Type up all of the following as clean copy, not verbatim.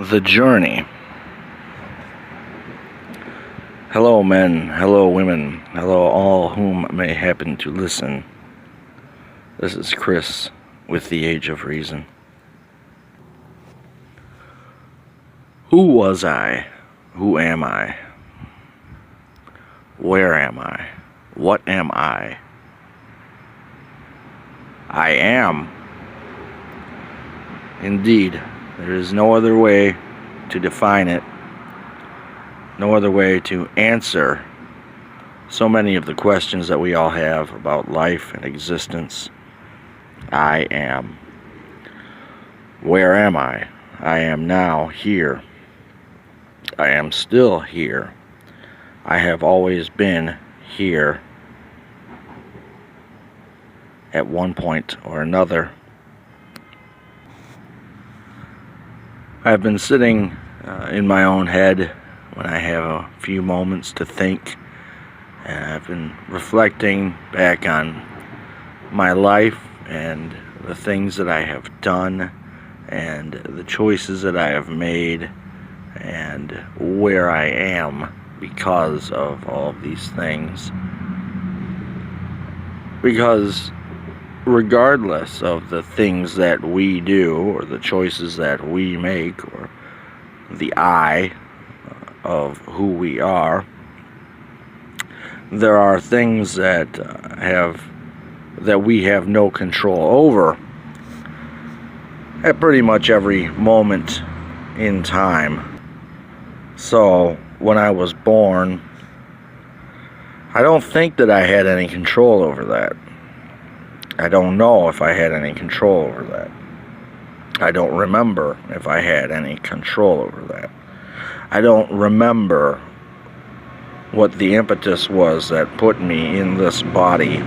The Journey. Hello men, hello women, hello all whom may happen to listen. This is Chris with the Age of Reason. Who was I? Who am I? Where am I? What am I? I am. Indeed, there is no other way to define it, no other way to answer so many of the questions that we all have about life and existence. I am. Where am I? I am now here. I am still here. I have always been here at one point or another. I've been sitting in my own head when I have a few moments to think, and I've been reflecting back on my life and the things that I have done and the choices that I have made and where I am because of all of these things. Because regardless of the things that we do or the choices that we make or the I of who we are, there are things that we have no control over at pretty much every moment in time. So when I was born, I don't think that I had any control over that. I don't know if I had any control over that. I don't remember if I had any control over that. I don't remember what the impetus was that put me in this body,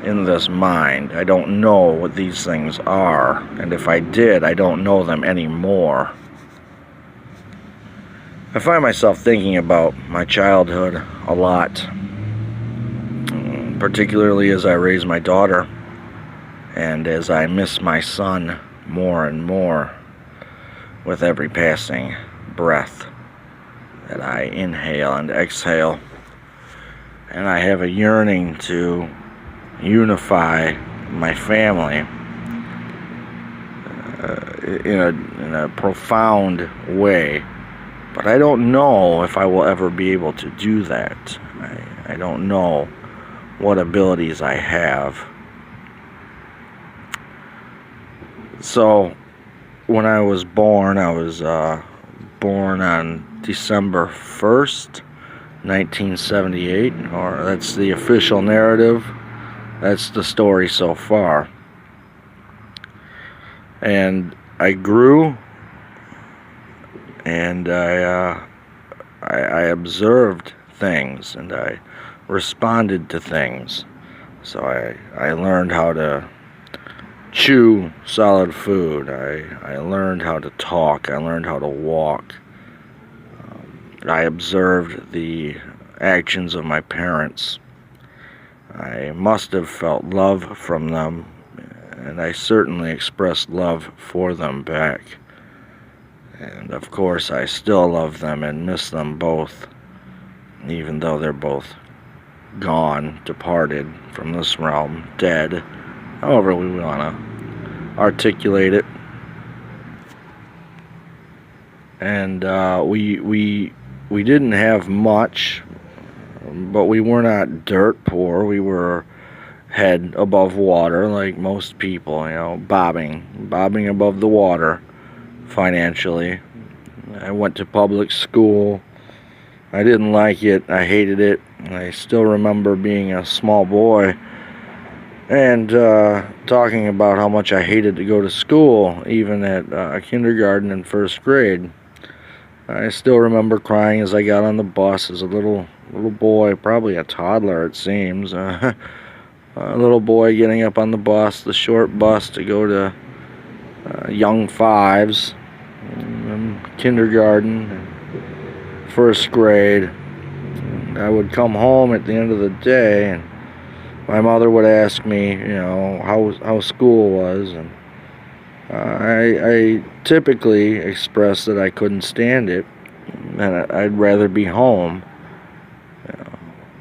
in this mind. I don't know what these things are, and if I did, I don't know them anymore. I find myself thinking about my childhood a lot, particularly as I raise my daughter and as I miss my son more and more with every passing breath that I inhale and exhale. And I have a yearning to unify my family in a profound way. But I don't know if I will ever be able to do that. I don't know what abilities I have. So, when I was born born on December 1st, 1978, or that's the official narrative. That's the story so far. And I grew, and I observed things, and I responded to things. So I learned how to chew solid food. I learned how to talk. I learned how to walk. I observed the actions of my parents. I must have felt love from them, and I certainly expressed love for them back. And of course, I still love them and miss them both, even though they're both gone, departed from this realm, dead, however we want to articulate it. And we didn't have much, but we were not dirt poor. We were head above water, like most people, bobbing above the water financially. I went to public school. I didn't like it. I hated it. I still remember being a small boy and talking about how much I hated to go to school, even at kindergarten and first grade. I still remember crying as I got on the bus as a little boy, probably a toddler it seems. A little boy getting up on the bus, the short bus to go to young fives, kindergarten, first grade. I would come home at the end of the day, and my mother would ask me, how school was, and I typically express that I couldn't stand it, and I'd rather be home,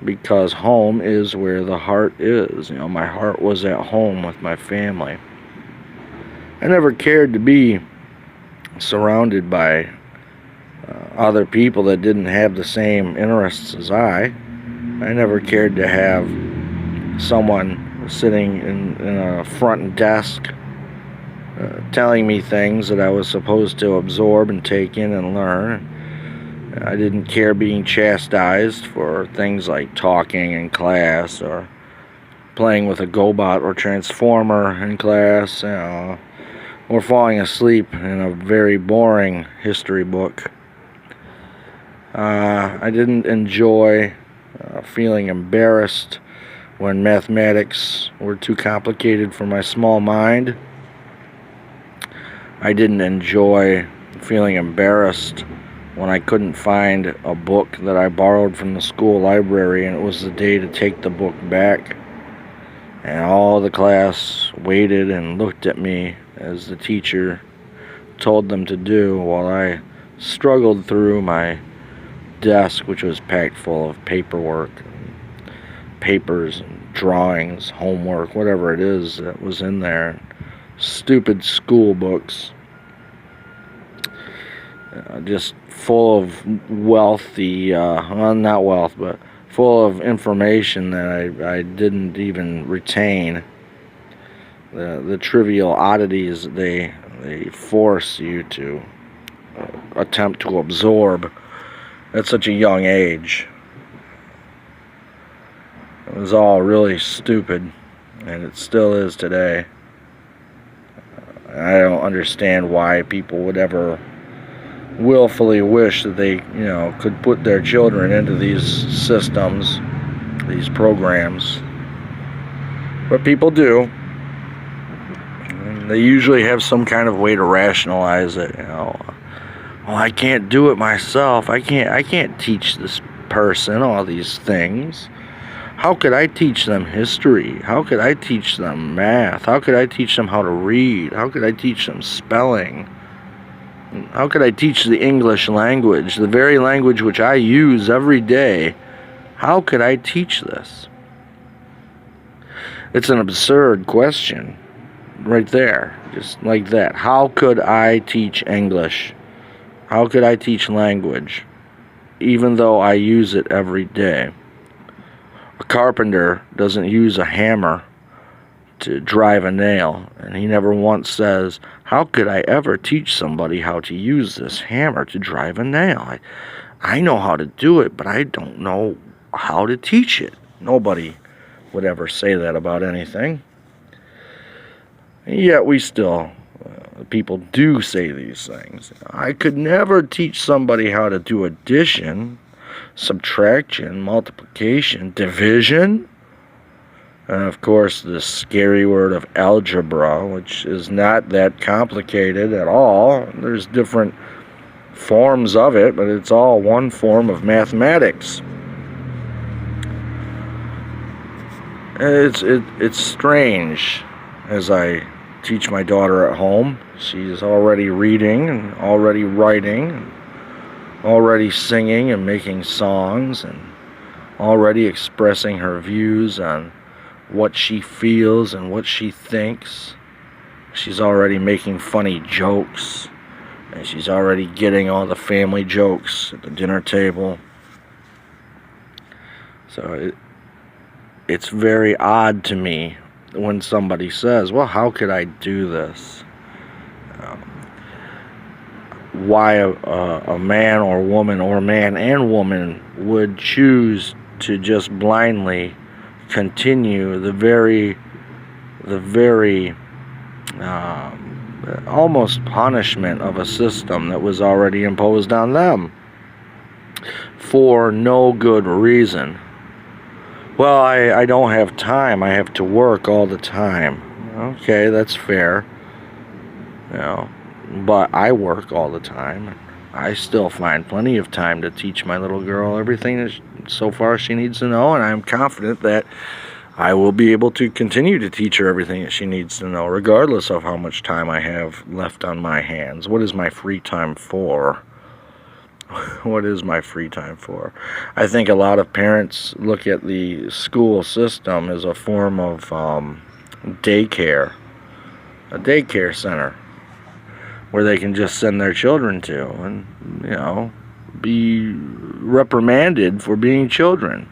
because home is where the heart is. My heart was at home with my family. I never cared to be surrounded by other people that didn't have the same interests as I. I never cared to have someone sitting in a front desk telling me things that I was supposed to absorb and take in and learn. I didn't care being chastised for things like talking in class or playing with a GoBot or Transformer in class, or falling asleep in a very boring history book. I didn't enjoy feeling embarrassed when mathematics were too complicated for my small mind. I didn't enjoy feeling embarrassed when I couldn't find a book that I borrowed from the school library and it was the day to take the book back. And all the class waited and looked at me as the teacher told them to do, while I struggled through my desk, which was packed full of paperwork, papers, and drawings, homework, whatever it is that was in there. Stupid school books, just full of wealthy, not wealth, but full of information that I didn't even retain. The trivial oddities they force you to attempt to absorb at such a young age. It was all really stupid, and it still is today. I don't understand why people would ever willfully wish that they, could put their children into these systems, these programs. But people do. And they usually have some kind of way to rationalize it, Well, I can't do it myself. I can't teach this person all these things. How could I teach them history? How could I teach them math? How could I teach them how to read? How could I teach them spelling? How could I teach the English language, the very language which I use every day? How could I teach this? It's an absurd question right there, just like that. How could I teach English? How could I teach language, even though I use it every day? A carpenter doesn't use a hammer to drive a nail, and he never once says, how could I ever teach somebody how to use this hammer to drive a nail? I know how to do it, but I don't know how to teach it. Nobody would ever say that about anything. And yet we still, people do say these things. I could never teach somebody how to do addition, subtraction, multiplication, division, and of course the scary word of algebra, which is not that complicated at all. There's different forms of it, but it's all one form of mathematics. It's strange as I teach my daughter at home. She's already reading and already writing and already singing and making songs and already expressing her views on what she feels and what she thinks. She's already making funny jokes, and she's already getting all the family jokes at the dinner table. So it's very odd to me when somebody says, well, how could I do this? Why a man or woman, or man and woman, would choose to just blindly continue the very almost punishment of a system that was already imposed on them for no good reason. Well, I don't have time. I have to work all the time. Okay, that's fair. But I work all the time. I still find plenty of time to teach my little girl everything that so far she needs to know, and I'm confident that I will be able to continue to teach her everything that she needs to know, regardless of how much time I have left on my hands. What is my free time for? What is my free time for? I think a lot of parents look at the school system as a form of daycare, a daycare center where they can just send their children to and, be reprimanded for being children.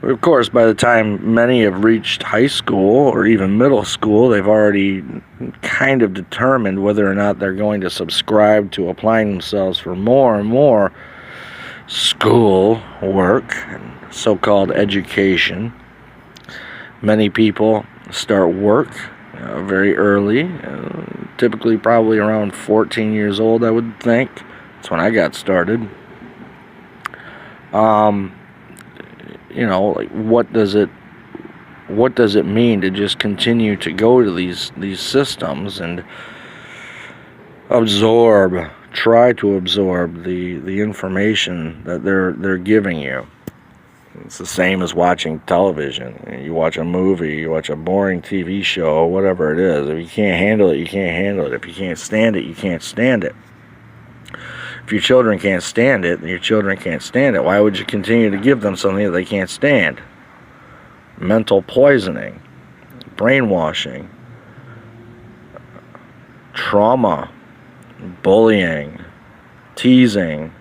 Of course, by the time many have reached high school or even middle school, they've already kind of determined whether or not they're going to subscribe to applying themselves for more and more school work and so-called education. Many people start work very early, typically probably around 14 years old, I would think. That's when I got started. Like what does it mean to just continue to go to these systems and try to absorb the information that they're giving you? It's the same as watching television. You watch a movie, you watch a boring TV show, whatever it is. If you can't handle it, you can't handle it. If you can't stand it, you can't stand it. If your children can't stand it, then your children can't stand it. Why would you continue to give them something that they can't stand? Mental poisoning, brainwashing, trauma, bullying, teasing.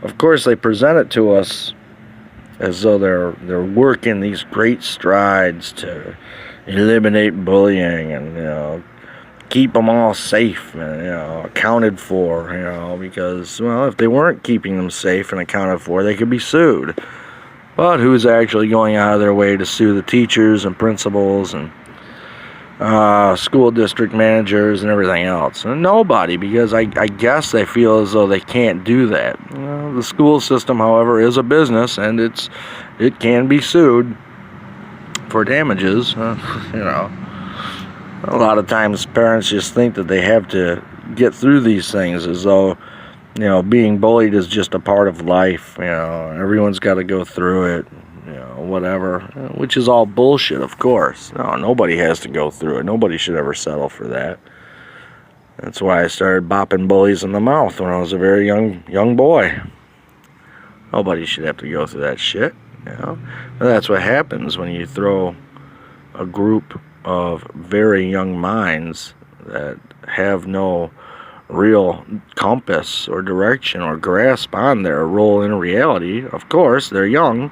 Of course, they present it to us as though they're working these great strides to eliminate bullying and keep them all safe and accounted for. Because if they weren't keeping them safe and accounted for, they could be sued. But who's actually going out of their way to sue the teachers and principals and school district managers and everything else? And nobody, because I guess they feel as though they can't do that. The school system, however, is a business, and it can be sued for damages. A lot of times parents just think that they have to get through these things as though, being bullied is just a part of life. Everyone's got to go through it, whatever, which is all bullshit, of course. No, nobody has to go through it. Nobody should ever settle for that. That's why I started bopping bullies in the mouth when I was a very young boy. Nobody should have to go through that shit, And that's what happens when you throw a group of very young minds that have no real compass or direction or grasp on their role in reality. Of course, they're young.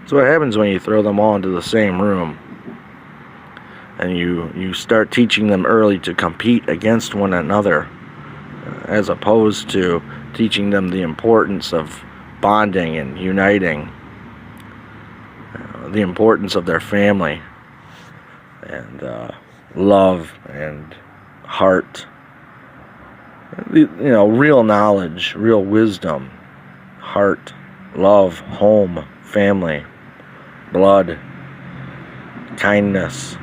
That's what happens when you throw them all into the same room. And you start teaching them early to compete against one another, as opposed to teaching them the importance of bonding and uniting, the importance of their family, and love and heart. Real knowledge, real wisdom, heart, love, home, family, blood, kindness,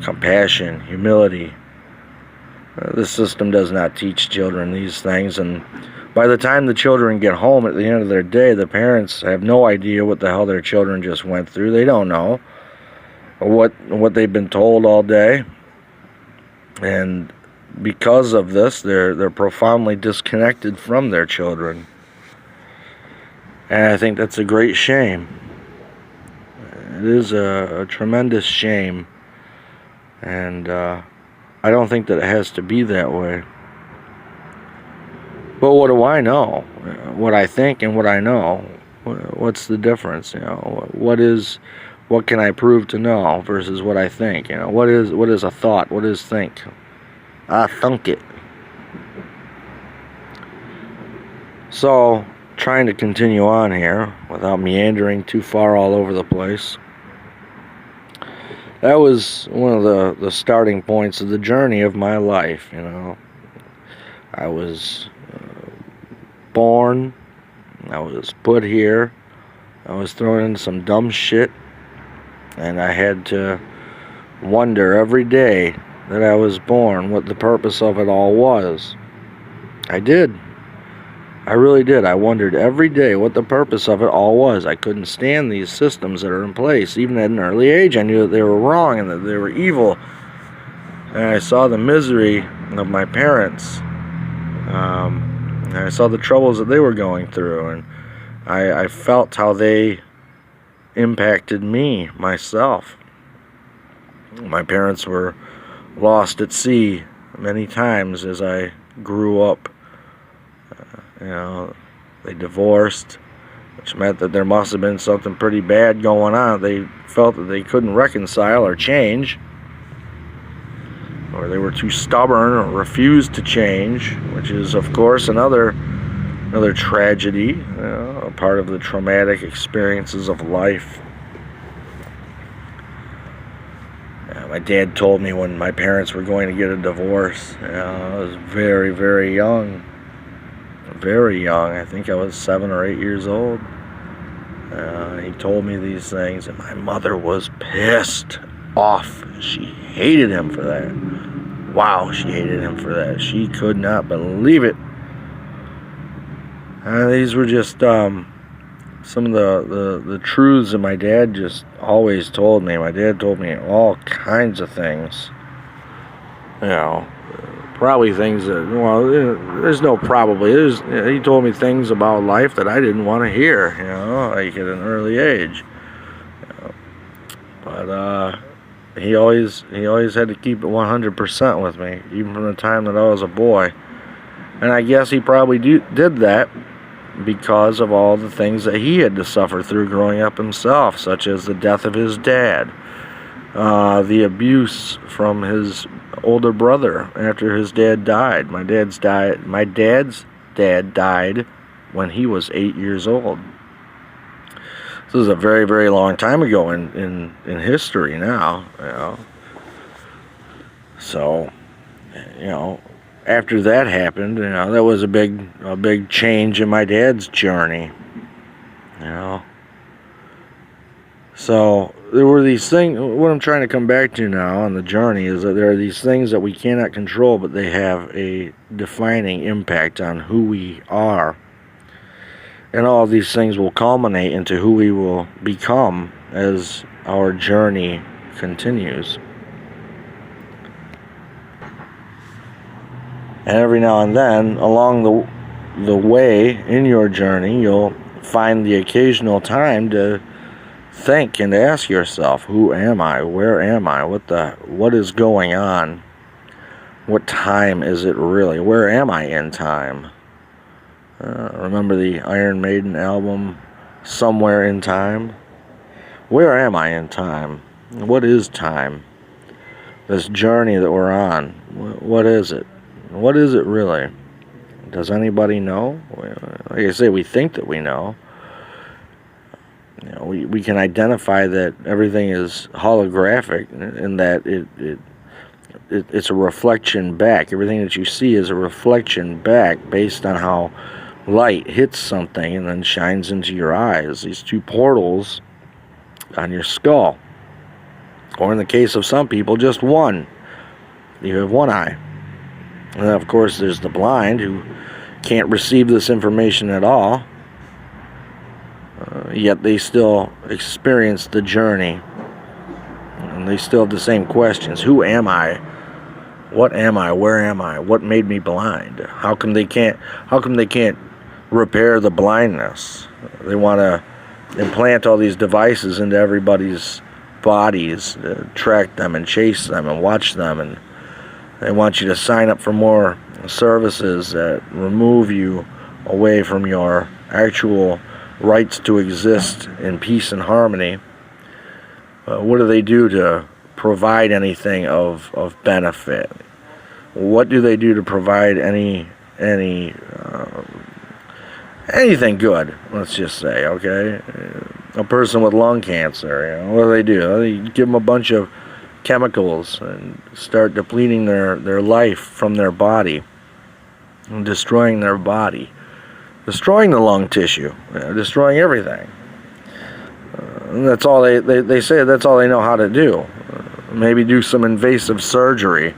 compassion, humility. This system does not teach children these things, and by the time the children get home at the end of their day, the parents have no idea what the hell their children just went through. They don't know what they've been told all day. And because of this, they're profoundly disconnected from their children. And I think that's a great shame. It is a tremendous shame. And I don't think that it has to be that way. But what do I know? What I think and what I know. What's the difference? What can I prove to know versus what I think? What is a thought? What is think? I thunk it. So, trying to continue on here without meandering too far all over the place. That was one of the starting points of the journey of my life. I was born. I was put here. I was thrown into some dumb shit. And I had to wonder every day that I was born what the purpose of it all was. I did. I really did. I wondered every day what the purpose of it all was. I couldn't stand these systems that are in place. Even at an early age, I knew that they were wrong and that they were evil. And I saw the misery of my parents. And I saw the troubles that they were going through. And I felt how they impacted me, myself. My parents were lost at sea many times as I grew up. They divorced, which meant that there must have been something pretty bad going on. They felt that they couldn't reconcile or change, or they were too stubborn or refused to change, which is, of course, another tragedy, a part of the traumatic experiences of life. My dad told me when my parents were going to get a divorce. I was very, very young. Very young. I think I was 7 or 8 years old. He told me these things, and my mother was pissed off. She hated him for that. Wow, she hated him for that. She could not believe it. These were just some of the truths that my dad just always told me. My dad told me all kinds of things. Probably things that, there's no probably. He told me things about life that I didn't want to hear, like at an early age. But he always had to keep it 100% with me, even from the time that I was a boy. And I guess he probably did that because of all the things that he had to suffer through growing up himself, such as the death of his dad, the abuse from his older brother after his dad died. My dad's dad died when he was 8 years old. This is a very, very long time ago in history now, So, after that happened, that was a big change in my dad's journey, So there were these things. What I'm trying to come back to now on the journey is that there are these things that we cannot control, but they have a defining impact on who we are. And all of these things will culminate into who we will become as our journey continues. And every now and then, along the way in your journey, you'll find the occasional time to think and ask yourself, who am I? Where am I? What is going on? What time is it really? Where am I in time? Remember the Iron Maiden album, Somewhere in Time? Where am I in time? What is time? This journey that we're on, what is it? What is it really? Does anybody know? Like I say, we think that we know. We can identify that everything is holographic and that it's a reflection back. Everything that you see is a reflection back based on how light hits something and then shines into your eyes. These two portals on your skull. Or in the case of some people, just one. You have one eye. And then, of course, there's the blind who can't receive this information at all. Yet they still experience the journey. And they still have the same questions. Who am I? What am I? Where am I? What made me blind? How come they can't repair the blindness? They want to implant all these devices into everybody's bodies, track them and chase them and watch them, and they want you to sign up for more services that remove you away from your actual rights to exist in peace and harmony. What do they do to provide anything of benefit? What do they do to provide anything good? Let's just say, okay, a person with lung cancer, what do? They give them a bunch of chemicals and start depleting their life from their body and destroying their body, destroying the lung tissue, destroying everything. And that's all they say. That's all they know how to do. Maybe do some invasive surgery,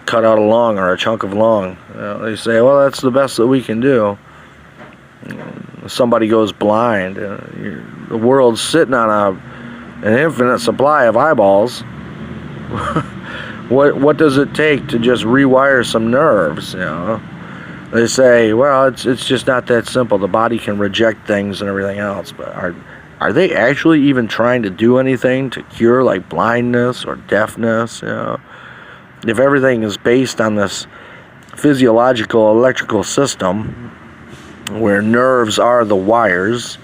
cut out a lung or a chunk of lung. They say, well, that's the best that we can do. somebody goes blind. The world's sitting on an infinite supply of eyeballs. What does it take to just rewire some nerves? They say, well, it's just not that simple. The body can reject things and everything else. But are they actually even trying to do anything to cure like blindness or deafness? If everything is based on this physiological electrical system where nerves are the wires,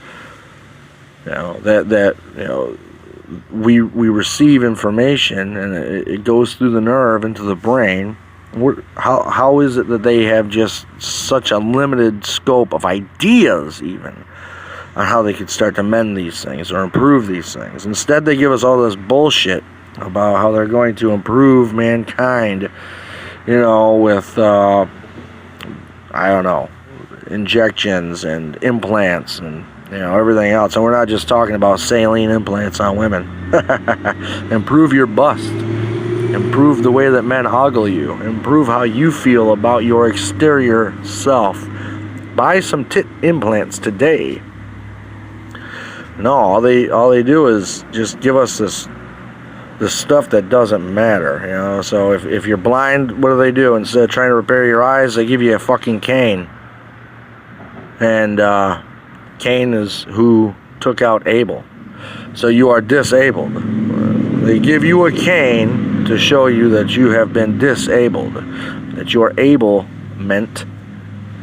we receive information and it goes through the nerve into the brain. How is it that they have just such a limited scope of ideas even on how they could start to mend these things or improve these things? Instead, they give us all this bullshit about how they're going to improve mankind, with I don't know, injections and implants and everything else. And we're not just talking about saline implants on women. Improve your bust. Improve the way that men ogle you. Improve how you feel about your exterior self. Buy some tit implants today. No, all they do is just give us this stuff that doesn't matter. So if you're blind, what do? Instead of trying to repair your eyes, they give you a fucking cane. And Cain is who took out Abel. So you are disabled. They give you a cane to show you that you have been disabled, that your ablement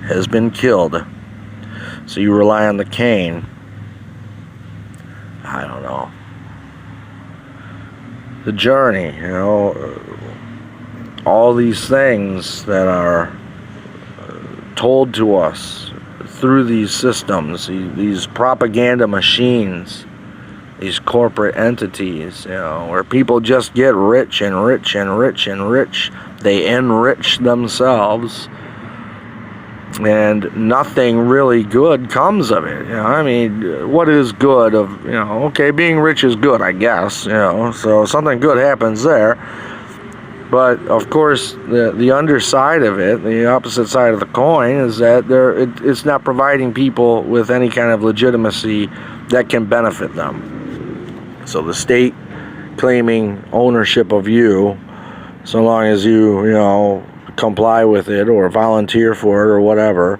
has been killed. So you rely on the cane. I don't know. The journey, all these things that are told to us through these systems, these propaganda machines, these corporate entities, where people just get rich and rich and rich and rich. They enrich themselves, and nothing really good comes of it. What is good of, okay, being rich is good, I guess, so something good happens there. But of course, the underside of it, the opposite side of the coin, is that it's not providing people with any kind of legitimacy that can benefit them. So the state claiming ownership of you, so long as you comply with it or volunteer for it or whatever,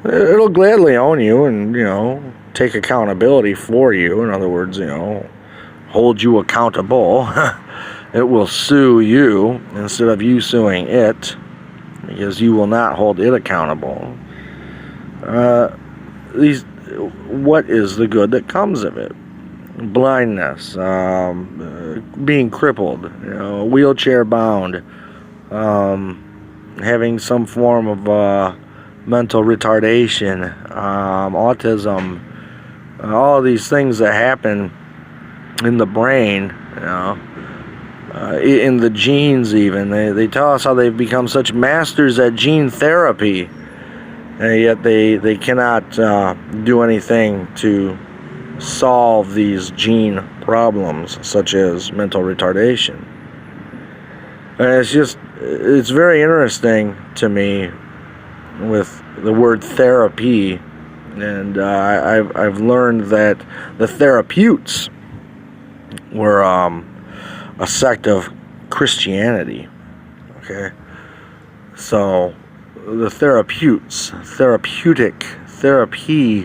it'll gladly own you and take accountability for you. In other words, hold you accountable. It will sue you instead of you suing it, because you will not hold it accountable. What is the good that comes of it? Blindness, being crippled, wheelchair bound, having some form of mental retardation, autism, all these things that happen in the brain, in the genes even. They tell us how they've become such masters at gene therapy, and yet they cannot do anything to solve these gene problems, such as mental retardation. And it's very interesting to me with the word therapy, and I've learned that the therapeutes were a sect of Christianity. Okay, so the therapeutes, therapeutic, therapy.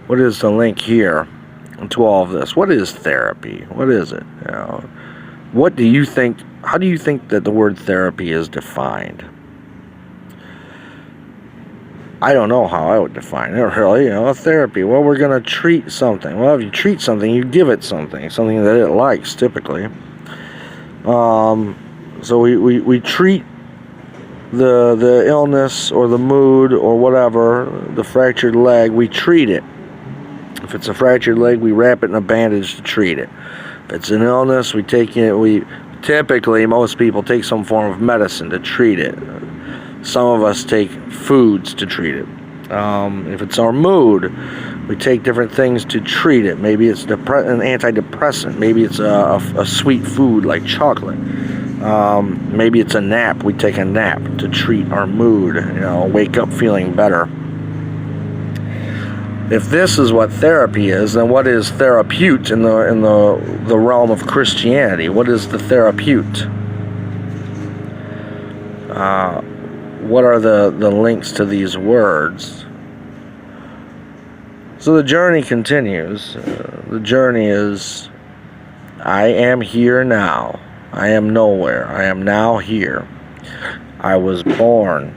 What is the link here to all of this? What is therapy? What is it? What do you think? How do you think that the word therapy is defined? I don't know how I would define it, really. Therapy. Well, we're going to treat something. Well, if you treat something, you give it something that it likes, typically. So we treat the illness or the mood or whatever, the fractured leg, we treat it. If it's a fractured leg, we wrap it in a bandage to treat it. If it's an illness, typically, most people take some form of medicine to treat it. Some of us take foods to treat it. If it's our mood, we take different things to treat it. Maybe it's an antidepressant. Maybe it's a sweet food like chocolate. Maybe it's a nap. We take a nap to treat our mood. Wake up feeling better. If this is what therapy is, then what is therapeut in the realm of Christianity? What is the therapeut? What are the links to these words? So the journey continues. The journey is, I am here now. I am nowhere. I am now here. I was born.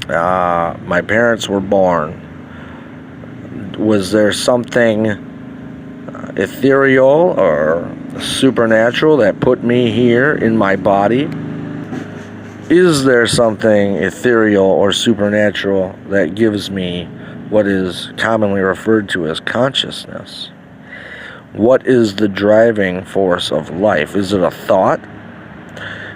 My parents were born. Was there something ethereal or supernatural that put me here in my body? Is there something ethereal or supernatural that gives me what is commonly referred to as consciousness? What is the driving force of life? Is it a thought?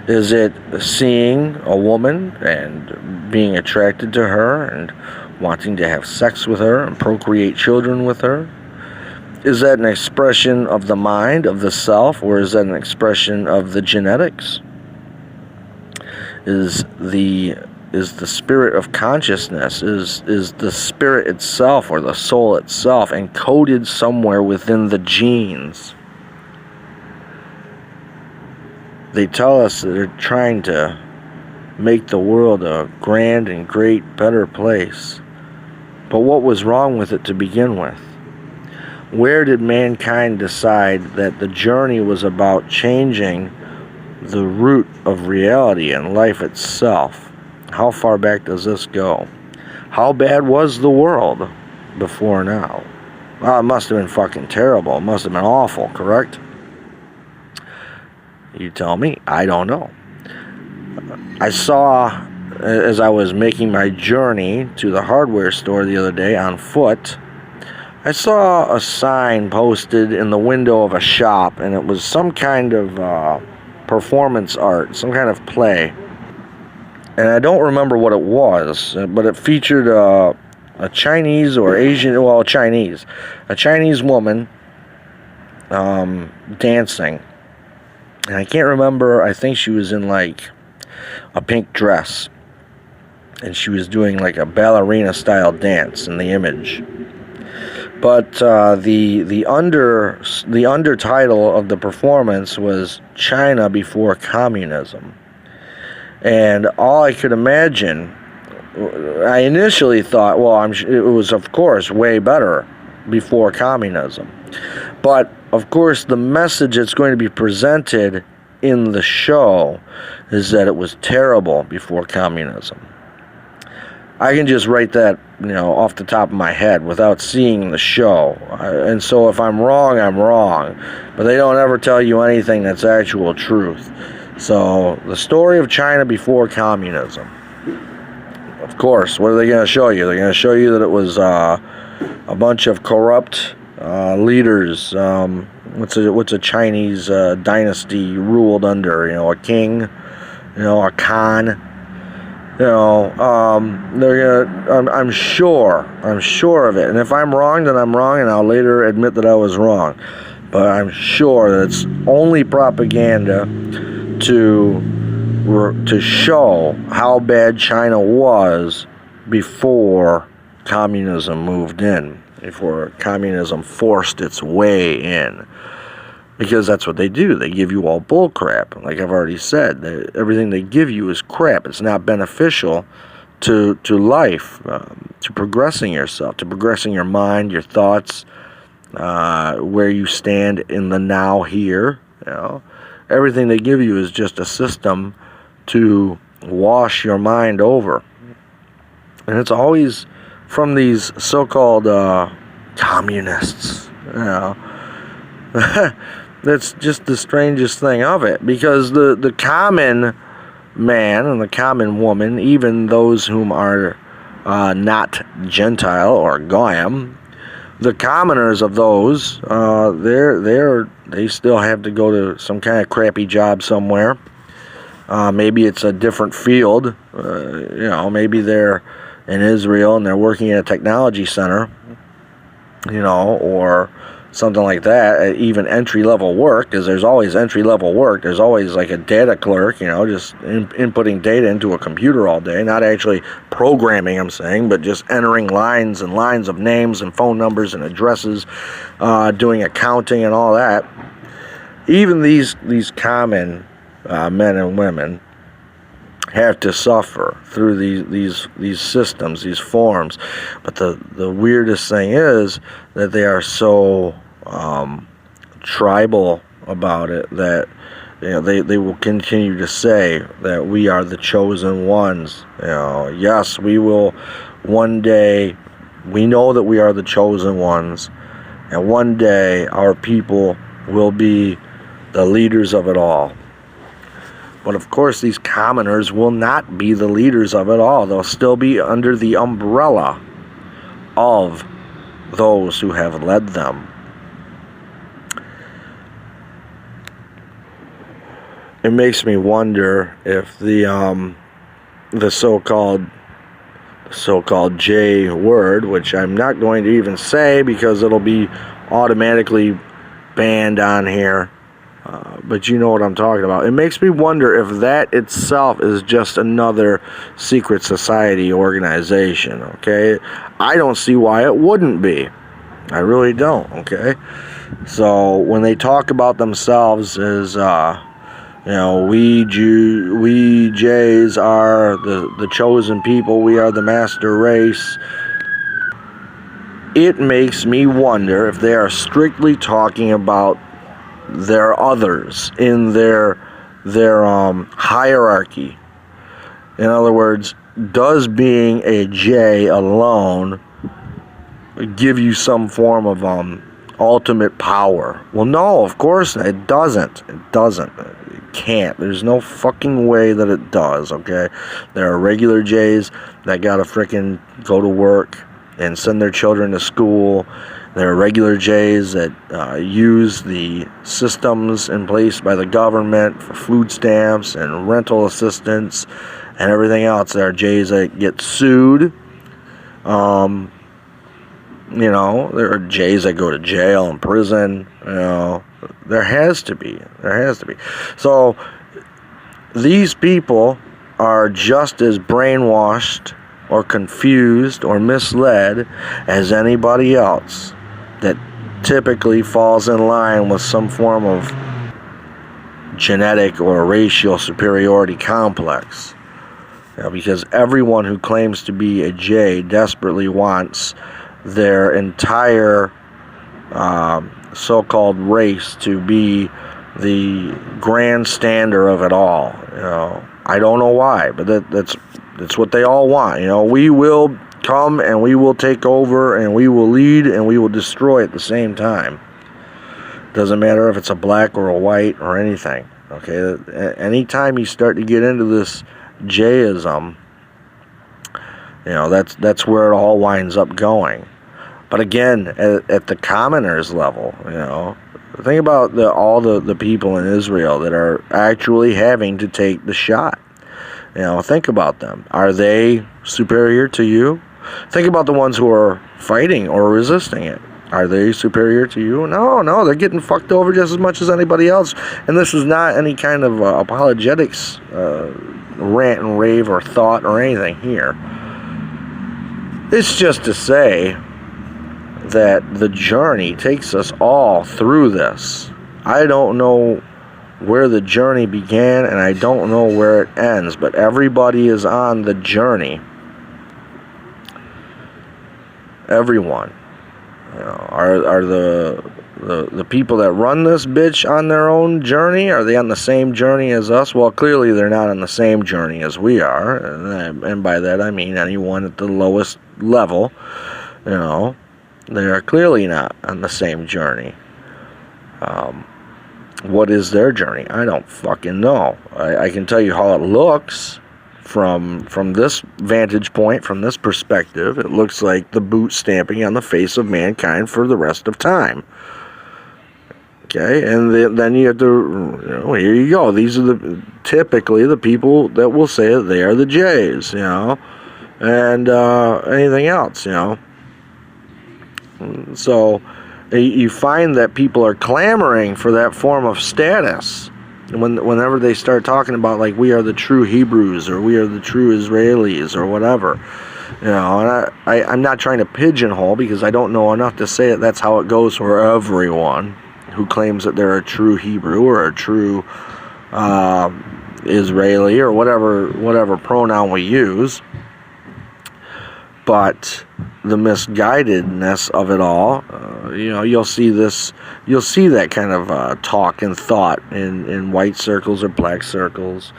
Is it seeing a woman and being attracted to her and wanting to have sex with her and procreate children with her? Is that an expression of the mind, of the self, or is that an expression of the genetics? Is the spirit of consciousness, is the spirit itself or the soul itself encoded somewhere within the genes? They tell us that they're trying to make the world a grand and great, better place. But what was wrong with it to begin with? Where did mankind decide that the journey was about changing the root of reality and life itself? How far back does this go? How bad was the world before now? Well, it must have been fucking terrible. It must have been awful, correct? You tell me. I don't know. I saw, as I was making my journey to the hardware store the other day on foot, I saw a sign posted in the window of a shop, and it was some kind of performance art, some kind of play. And I don't remember what it was, but it featured a Chinese or Asian, well, a Chinese woman dancing. And I can't remember, I think she was in like a pink dress. And she was doing like a ballerina style dance in the image. But the undertitle of the performance was China Before Communism. And all I could imagine, I initially thought, well, it was of course way better before communism. But of course the message that's going to be presented in the show is that it was terrible before communism. I can just write that, off the top of my head without seeing the show. And so if I'm wrong, I'm wrong. But they don't ever tell you anything that's actual truth. So, the story of China before communism. Of course, what are they going to show you? They're going to show you that it was a bunch of corrupt leaders. What's a Chinese dynasty ruled under? A king, a Khan. They're gonna. I'm sure of it. And if I'm wrong, then I'm wrong, and I'll later admit that I was wrong. But I'm sure that it's only propaganda to show how bad China was before communism moved in, before communism forced its way in. Because that's what they do. They give you all bull crap. Like I've already said, everything they give you is crap. It's not beneficial to life, to progressing yourself, to progressing your mind, your thoughts, where you stand in the now here. Everything they give you is just a system to wash your mind over. And it's always from these so-called communists. That's just the strangest thing of it, because the common man and the common woman, even those whom are not Gentile or Goyim, the commoners of those, they still have to go to some kind of crappy job somewhere. Maybe it's a different field. Maybe they're in Israel and they're working at a technology center, or something like that, even entry-level work, because there's always entry-level work. There's always like a data clerk, just inputting data into a computer all day, not actually programming, I'm saying, but just entering lines and lines of names and phone numbers and addresses, doing accounting and all that. Even these common men and women have to suffer through these systems, these forms. But the weirdest thing is that they are so tribal about it that they will continue to say that we are the chosen ones. Yes, we will one day. We know that we are the chosen ones, and one day our people will be the leaders of it all. But of course, these commoners will not be the leaders of it all. They'll still be under the umbrella of those who have led them. It makes me wonder if the so-called J word, which I'm not going to even say because it'll be automatically banned on here, but you know what I'm talking about. It makes me wonder if that itself is just another secret society organization, okay? I don't see why it wouldn't be. I really don't, okay? So when they talk about themselves as, we Jays are the chosen people, we are the master race, it makes me wonder if they are strictly talking about their others in their hierarchy. In other words, does being a J alone give you some form of ultimate power? Well, no, of course it doesn't. It doesn't. It can't. There's no fucking way that it does, okay? There are regular J's that gotta frickin' go to work and send their children to school. There are regular J's that use the systems in place by the government for food stamps and rental assistance and everything else. There are J's that get sued. There are J's that go to jail and prison. There has to be. So these people are just as brainwashed or confused or misled as anybody else that typically falls in line with some form of genetic or racial superiority complex. Because everyone who claims to be a J desperately wants their entire so-called race to be the grandstander of it all. I don't know why, but that's what they all want. We will come and we will take over and we will lead and we will destroy at the same time. Doesn't matter if it's a black or a white or anything. Okay, anytime you start to get into this Jayism, that's where it all winds up going. But again, at the commoners level, think about all the people in Israel that are actually having to take the shot. Think about them. Are they superior to you? Think about the ones who are fighting or resisting it. Are they superior to you? No, they're getting fucked over just as much as anybody else. And this is not any kind of apologetics rant and rave or thought or anything here. It's just to say that the journey takes us all through this. I don't know where the journey began and I don't know where it ends, but everybody is on the journey. Everyone. Are the people that run this bitch on their own journey? Are they on the same journey as us? Well, clearly they're not on the same journey as we are, and by that I mean anyone at the lowest level. They are clearly not on the same journey. What is their journey? I don't fucking know. I can tell you how it looks from this vantage point, from this perspective. It looks like the boot stamping on the face of mankind for the rest of time. Okay, and then you have to, here you go. These are typically the people that will say that they are the Jays, and anything else, So you find that people are clamoring for that form of status. Whenever they start talking about, like, we are the true Hebrews, or we are the true Israelis, or whatever, and I'm not trying to pigeonhole, because I don't know enough to say that that's how it goes for everyone who claims that they're a true Hebrew or a true Israeli, or whatever pronoun we use. But the misguidedness of it all, you'll see that kind of talk and thought in white circles or black circles.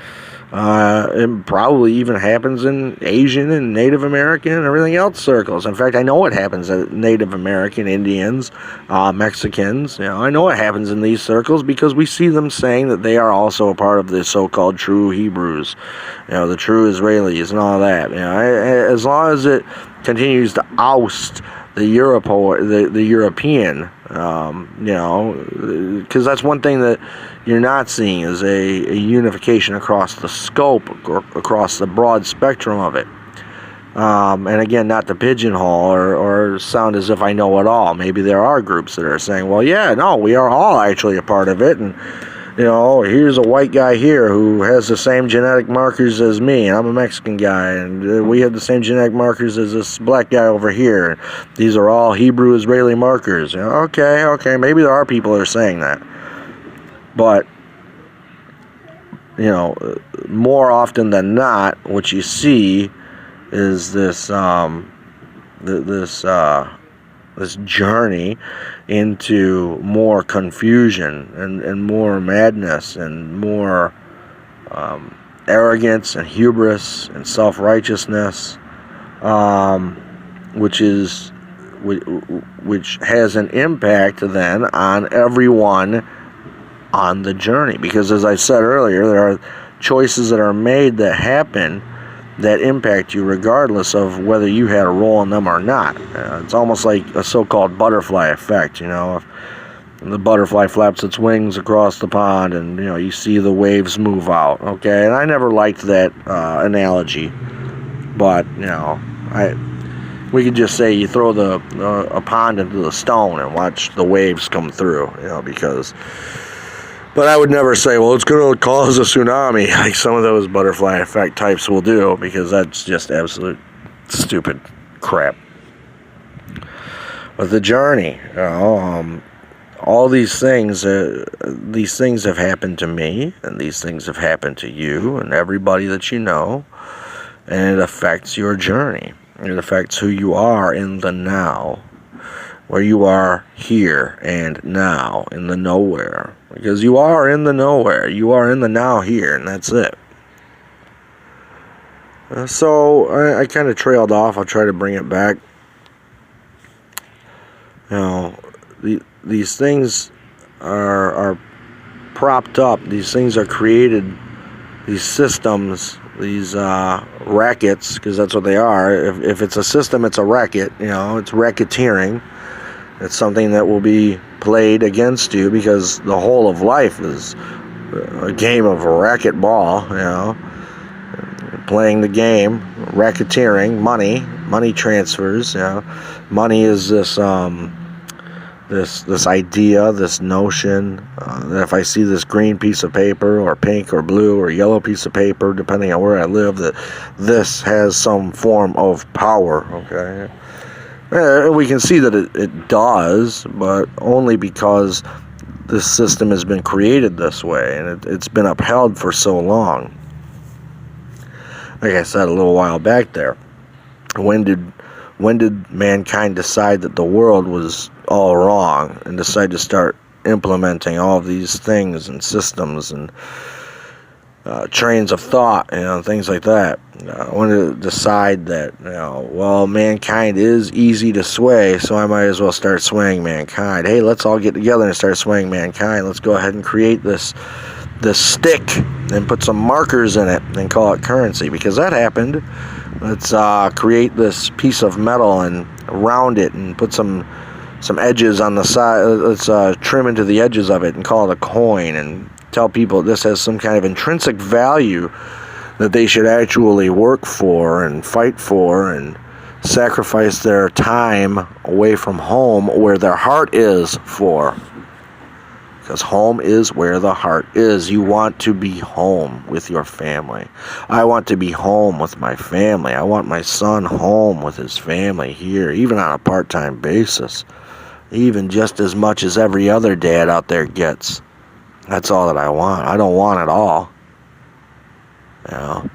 It probably even happens in Asian and Native American and everything else circles. In fact, I know it happens at Native American, Indians, Mexicans. I know it happens in these circles, because we see them saying that they are also a part of the so-called true Hebrews, the true Israelis and all that. As long as it continues to oust the European, because that's one thing that you're not seeing, is a unification across the scope, across the broad spectrum of it. And again, not to pigeonhole or sound as if I know it all. Maybe there are groups that are saying, well, yeah, no, we are all actually a part of it, and here's a white guy here who has the same genetic markers as me, and I'm a Mexican guy, and we have the same genetic markers as this black guy over here. These are all Hebrew Israeli markers. Okay, maybe there are people that are saying that. But, more often than not, what you see is this this journey into more confusion and more madness and more arrogance and hubris and self-righteousness, which has an impact then on everyone on the journey. Because, as I said earlier, there are choices that are made that happen that impact you regardless of whether you had a role in them or not. It's almost like a so-called butterfly effect. If the butterfly flaps its wings across the pond and you see the waves move out. Okay, and I never liked that analogy, but we could just say you throw a pond into the stone and watch the waves come through. Because. But I would never say, well, it's going to cause a tsunami, like some of those butterfly effect types will do, because that's just absolute stupid crap. But the journey, all these things have happened to me, and these things have happened to you and everybody that you know, and it affects your journey. It affects who you are in the now, where you are here and now, in the nowhere. Because you are in the nowhere. You are in the now here, and that's it. So I kind of trailed off. I'll try to bring it back. These things are propped up. These things are created. These systems, these rackets, because that's what they are. If it's a system, it's a racket. It's racketeering. It's something that will be played against you, because the whole of life is a game of racquetball, playing the game, racketeering, money transfers, money is this idea, this notion, that if I see this green piece of paper, or pink or blue or yellow piece of paper, depending on where I live, that this has some form of power, okay? We can see that it does, but only because this system has been created this way, and it's been upheld for so long. Like I said a little while back there, when did mankind decide that the world was all wrong and decide to start implementing all of these things and systems and trains of thought, things like that? I want to decide that, mankind is easy to sway, so I might as well start swaying mankind. Hey, let's all get together and start swaying mankind. Let's go ahead and create this stick and put some markers in it and call it currency, because that happened. Let's create this piece of metal and round it and put some edges on the side. Let's trim into the edges of it and call it a coin, and tell people this has some kind of intrinsic value that they should actually work for and fight for and sacrifice their time away from home where their heart is for. Because home is where the heart is. You want to be home with your family. I want to be home with my family. I want my son home with his family here, even on a part-time basis. Even just as much as every other dad out there gets. That's all that I want. I don't want it all. You know,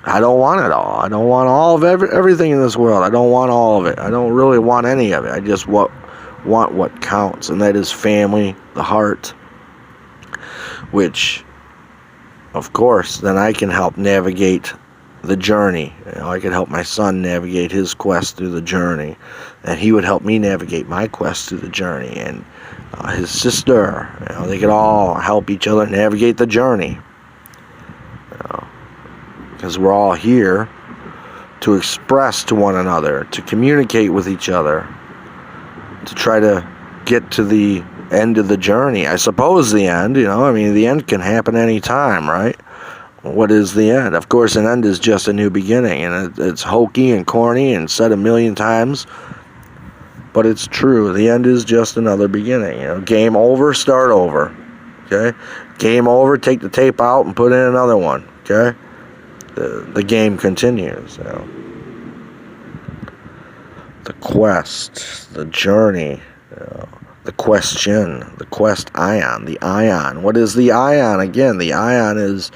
I don't want it all. I don't want all of everything in this world. I don't want all of it. I don't really want any of it. I just want what counts, and that is family, the heart, which, of course, then I can help navigate the journey. You know, I could help my son navigate his quest through the journey, and he would help me navigate my quest through the journey, and his sister. You know, they could all help each other navigate the journey. You know, because we're all here to express to one another, to communicate with each other, to try to get to the end of the journey. I suppose the end, you know, I mean, the end can happen any time, right? What is the end? Of course, an end is just a new beginning, and it's hokey and corny and said a million times, but it's true. The end is just another beginning. You know, game over, start over. Okay? Game over, take the tape out and put in another one. Okay? The game continues. You know. The quest, the journey, you know, the question, the quest ion, the ion. What is the ion? Again, the ion is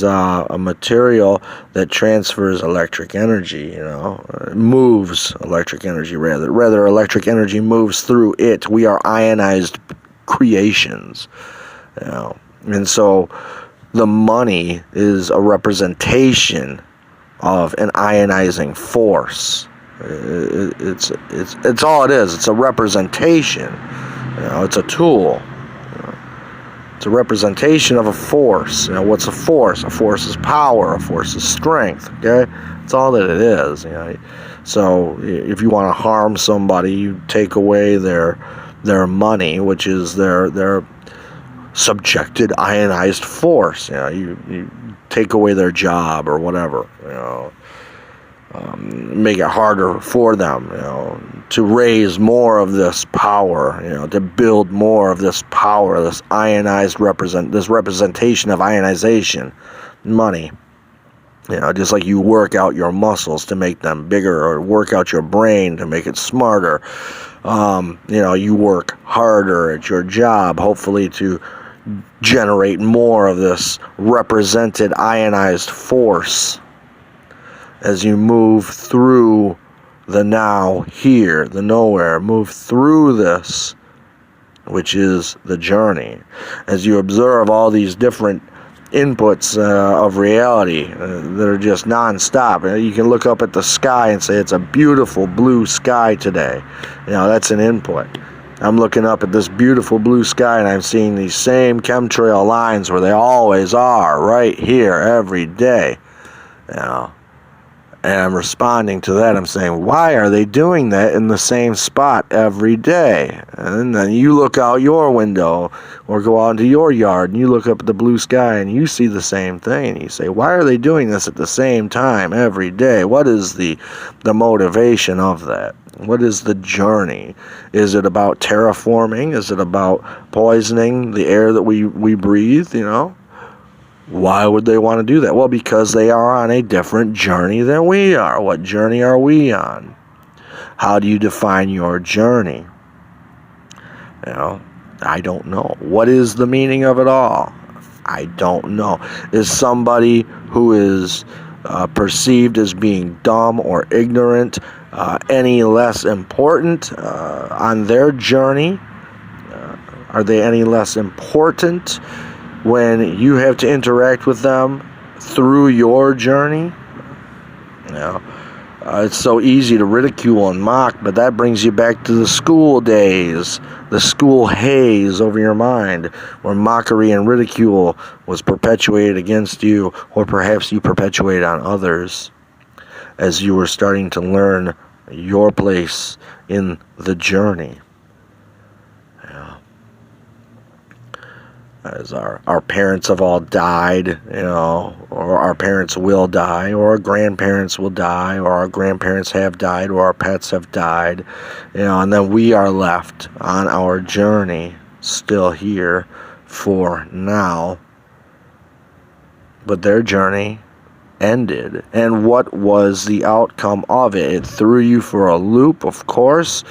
a material that transfers electric energy, you know, moves electric energy rather electric energy moves through it. We are ionized creations, you know, and so the money is a representation of an ionizing force. It's all it is. It's a representation. You know, it's a tool. You know, it's a representation of a force. You know, what's a force? A force is power. A force is strength. Okay, that's all that it is. You know, so if you want to harm somebody, you take away their money, which is their subjected ionized force. You know, you take away their job or whatever. You know. Make it harder for them, you know, to raise more of this power, you know, to build more of this power, this ionized representation of ionization, money. You know, just like you work out your muscles to make them bigger, or work out your brain to make it smarter. You know, you work harder at your job, hopefully to generate more of this represented ionized force. As you move through the now, here, the nowhere, move through this, which is the journey. As you observe all these different inputs of reality that are just non-stop. You can look up at the sky and say, it's a beautiful blue sky today. You know, that's an input. I'm looking up at this beautiful blue sky and I'm seeing these same chemtrail lines where they always are, right here, every day. You know. And I'm responding to that. I'm saying, why are they doing that in the same spot every day? And then you look out your window or go out into your yard and you look up at the blue sky and you see the same thing. And you say, why are they doing this at the same time every day? What is the motivation of that? What is the journey? Is it about terraforming? Is it about poisoning the air that we breathe, you know? Why would they want to do that? Well, because they are on a different journey than we are. What journey are we on? How do you define your journey? You know, I don't know. What is the meaning of it all? I don't know. Is somebody who is perceived as being dumb or ignorant any less important on their journey? Are they any less important when you have to interact with them through your journey? You know, it's so easy to ridicule and mock, but that brings you back to the school days, the school haze over your mind, where mockery and ridicule was perpetuated against you, or perhaps you perpetuated on others, as you were starting to learn your place in the journey. as our parents have all died, or our parents will die, or our grandparents will die, or our grandparents have died, or our pets have died, and then we are left on our journey, still here for now. But their journey ended. And what was the outcome of it? It threw you for a loop, of course.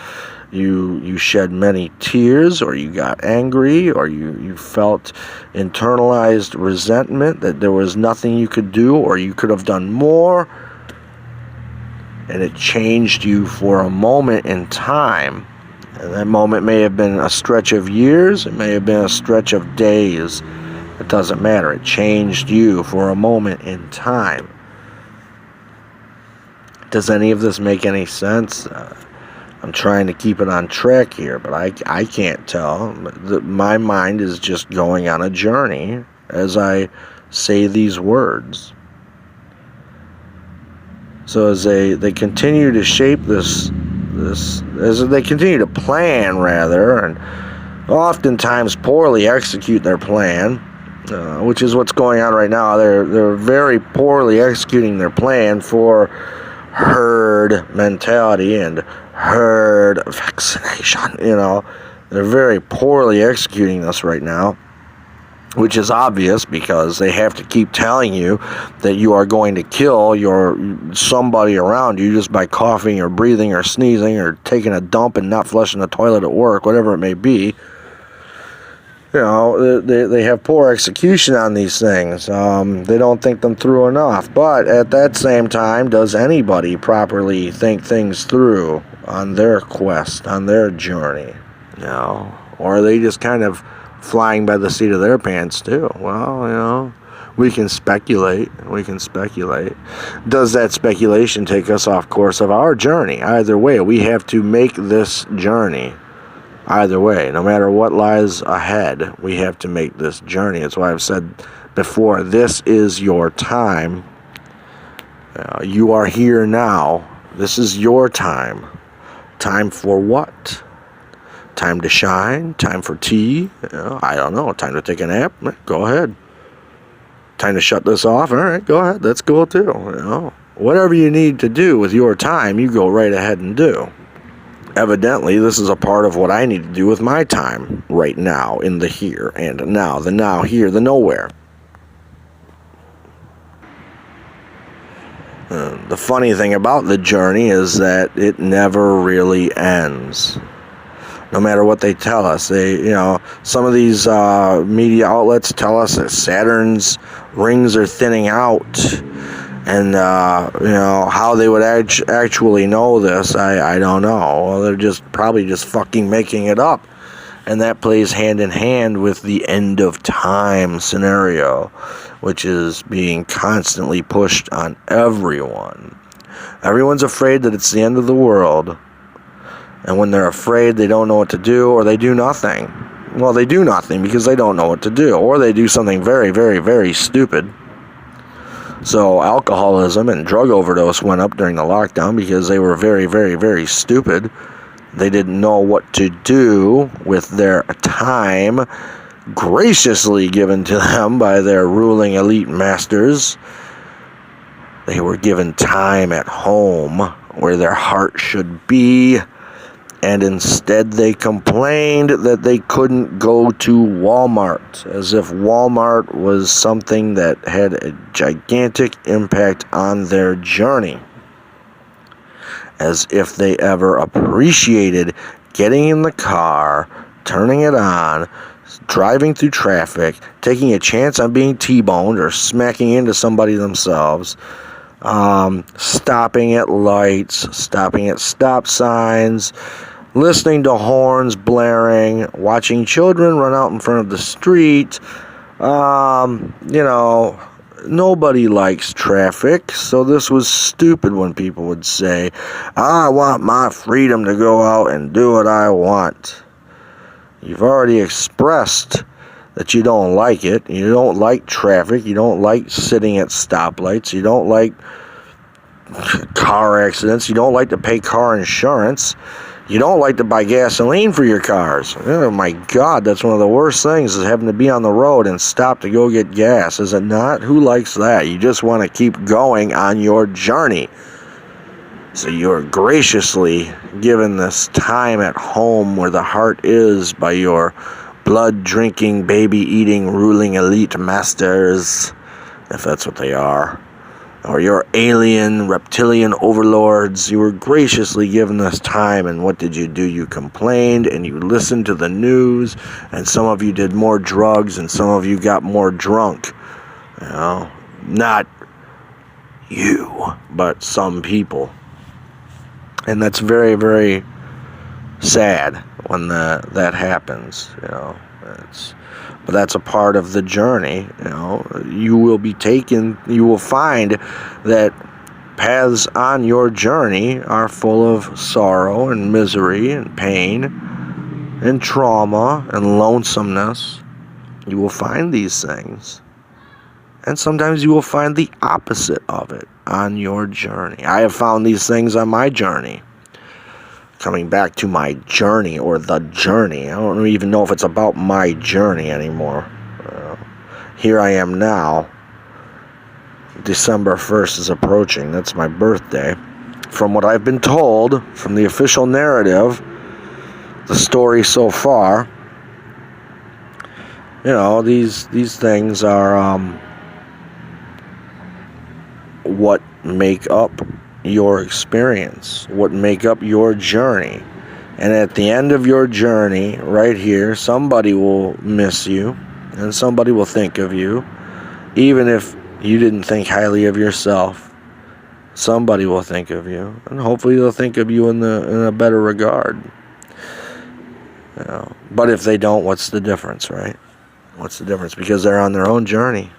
You shed many tears, or you got angry, or you felt internalized resentment that there was nothing you could do, or you could have done more. And it changed you for a moment in time. And that moment may have been a stretch of years, it may have been a stretch of days. It doesn't matter. It changed you for a moment in time. Does any of this make any sense? I'm trying to keep it on track here, but I can't tell. My mind is just going on a journey as I say these words. So as they continue to shape this, as they continue to plan, rather, and oftentimes poorly execute their plan, which is what's going on right now. They're very poorly executing their plan for herd mentality and herd vaccination. They're very poorly executing this right now, which is obvious because they have to keep telling you that you are going to kill somebody around you just by coughing or breathing or sneezing or taking a dump and not flushing the toilet at work, whatever it may be. They have poor execution on these things. They don't think them through enough. But at that same time, does anybody properly think things through on their quest, on their journey? Or are they just kind of flying by the seat of their pants too? Well, we can speculate. Does that speculation take us off course of our journey? Either way, we have to make this journey. Either way, no matter what lies ahead, we have to make this journey. That's why I've said before, this is your time. You are here now. This is your time. Time for what? Time to shine? Time for tea? I don't know. Time to take a nap? Go ahead. Time to shut this off? All right, go ahead. That's cool too. Whatever you need to do with your time, you go right ahead and do. Evidently, this is a part of what I need to do with my time right now, in the here and now, the now, here, the nowhere. The funny thing about the journey is that it never really ends. No matter what they tell us, some of these media outlets tell us that Saturn's rings are thinning out. And, how they would actually know this, I don't know. Well, they're probably just fucking making it up. And that plays hand in hand with the end of time scenario, which is being constantly pushed on everyone. Everyone's afraid that it's the end of the world. And when they're afraid, they don't know what to do, or they do nothing. Well, they do nothing because they don't know what to do, or they do something very, very, very stupid. So alcoholism and drug overdose went up during the lockdown because they were very, very, very stupid. They didn't know what to do with their time graciously given to them by their ruling elite masters. They were given time at home where their heart should be, and instead they complained that they couldn't go to Walmart, as if Walmart was something that had a gigantic impact on their journey. As if they ever appreciated getting in the car, turning it on, driving through traffic, taking a chance on being T-boned or smacking into somebody themselves, stopping at lights, stopping at stop signs, listening to horns blaring, watching children run out in front of the street. Nobody likes traffic, so this was stupid when people would say, I want my freedom to go out and do what I want. You've already expressed that you don't like it. You don't like traffic. You don't like sitting at stoplights. You don't like car accidents. You don't like to pay car insurance. You don't like to buy gasoline for your cars. Oh my God, that's one of the worst things, is having to be on the road and stop to go get gas, is it not? Who likes that? You just want to keep going on your journey. So you're graciously given this time at home where the heart is by your blood-drinking, baby-eating, ruling elite masters, if that's what they are, or your alien, reptilian overlords. You were graciously given this time, and what did you do? You complained, and you listened to the news, and some of you did more drugs, and some of you got more drunk. You know, not you, but some people. And that's very, very sad when that happens, you know. But that's a part of the journey, you know. You will find that paths on your journey are full of sorrow and misery and pain and trauma and lonesomeness. You will find these things. And sometimes you will find the opposite of it on your journey. I have found these things on my journey. Coming back to my journey, or the journey. I don't even know if it's about my journey anymore. Here I am now. December 1st is approaching. That's my birthday. From what I've been told, from the official narrative, the story so far, you know, these things are what make up your experience, what make up your journey. And at the end of your journey, right here, somebody will miss you, and somebody will think of you. Even if you didn't think highly of yourself, somebody will think of you, and hopefully they'll think of you in a better regard. You know, but if they don't, what's the difference, right? What's the difference? Because they're on their own journey.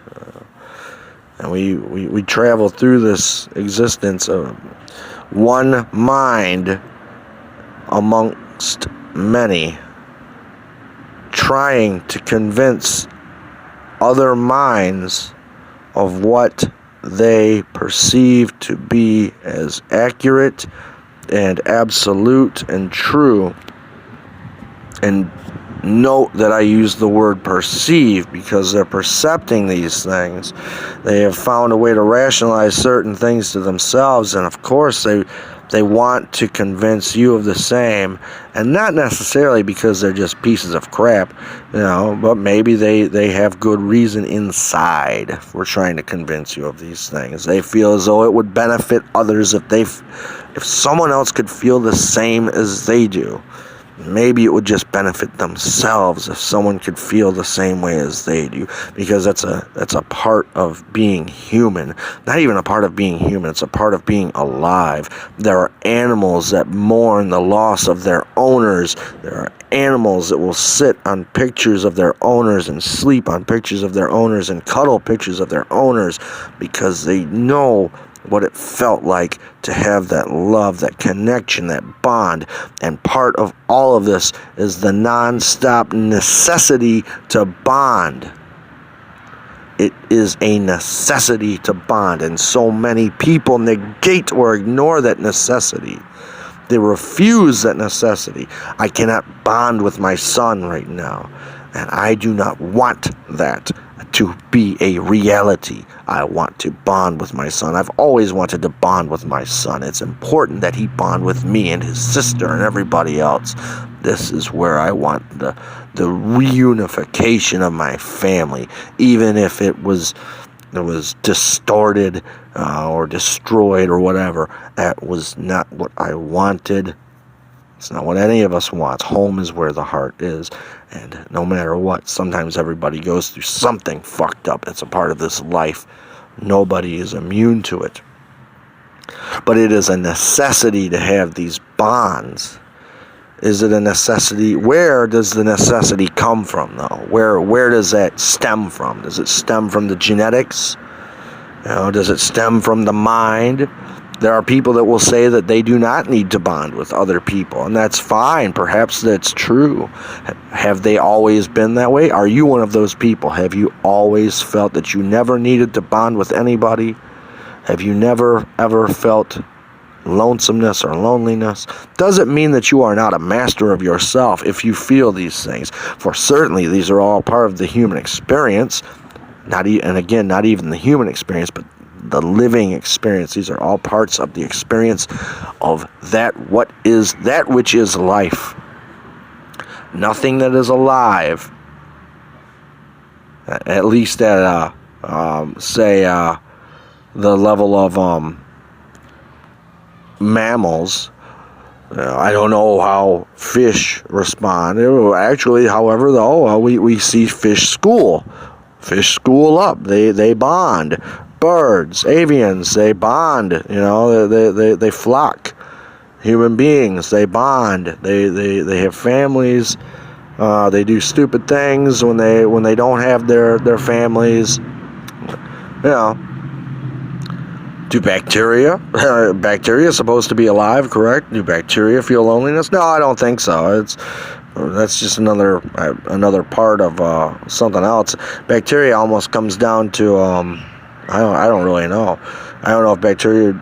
And we travel through this existence of one mind amongst many, trying to convince other minds of what they perceive to be as accurate and absolute and true. And note that I use the word perceive, because they're percepting these things. They have found a way to rationalize certain things to themselves, and of course they want to convince you of the same, and not necessarily because they're just pieces of crap, you know, but maybe they have good reason inside for trying to convince you of these things. They feel as though it would benefit others if someone else could feel the same as they do. Maybe it would just benefit themselves if someone could feel the same way as they do, because that's a part of being human. Not even a part of being human, it's a part of being alive. There are animals that mourn the loss of their owners. There are animals that will sit on pictures of their owners and sleep on pictures of their owners and cuddle pictures of their owners, because they know what it felt like to have that love, that connection, that bond. And part of all of this is the non-stop necessity to bond. It is a necessity to bond, and so many people negate or ignore that necessity. They refuse that necessity. I cannot bond with my son right now, and I do not want that to be a reality. I want to bond with my son. I've always wanted to bond with my son. It's important that he bond with me and his sister and everybody else. This is where I want the reunification of my family, even if it was distorted or destroyed or whatever. That was not what I wanted. It's not what any of us wants. Home is where the heart is. And no matter what, sometimes everybody goes through something fucked up. It's a part of this life. Nobody is immune to it. But it is a necessity to have these bonds. Is it a necessity? Where does the necessity come from, though? Where does that stem from? Does it stem from the genetics? You know, does it stem from the mind? There are people that will say that they do not need to bond with other people, and that's fine. Perhaps that's true. Have they always been that way? Are you one of those people? Have you always felt that you never needed to bond with anybody? Have you never, ever felt lonesomeness or loneliness, doesn't mean that you are not a master of yourself if you feel these things. For certainly these are all part of the human experience. And again, not even the human experience, but the living experience. These are all parts of the experience of that which is life. Nothing that is alive, at least at the level of mammals. I don't know how fish respond. Actually, however, though, we see fish school. Fish school up. They bond. Birds, avians, they bond. They flock. Human beings, they bond. They have families. They do stupid things when they don't have their families. Do bacteria? Bacteria is supposed to be alive, correct? Do bacteria feel loneliness? No, I don't think so. That's just another part of something else. Bacteria almost comes down to I don't really know. I don't know if bacteria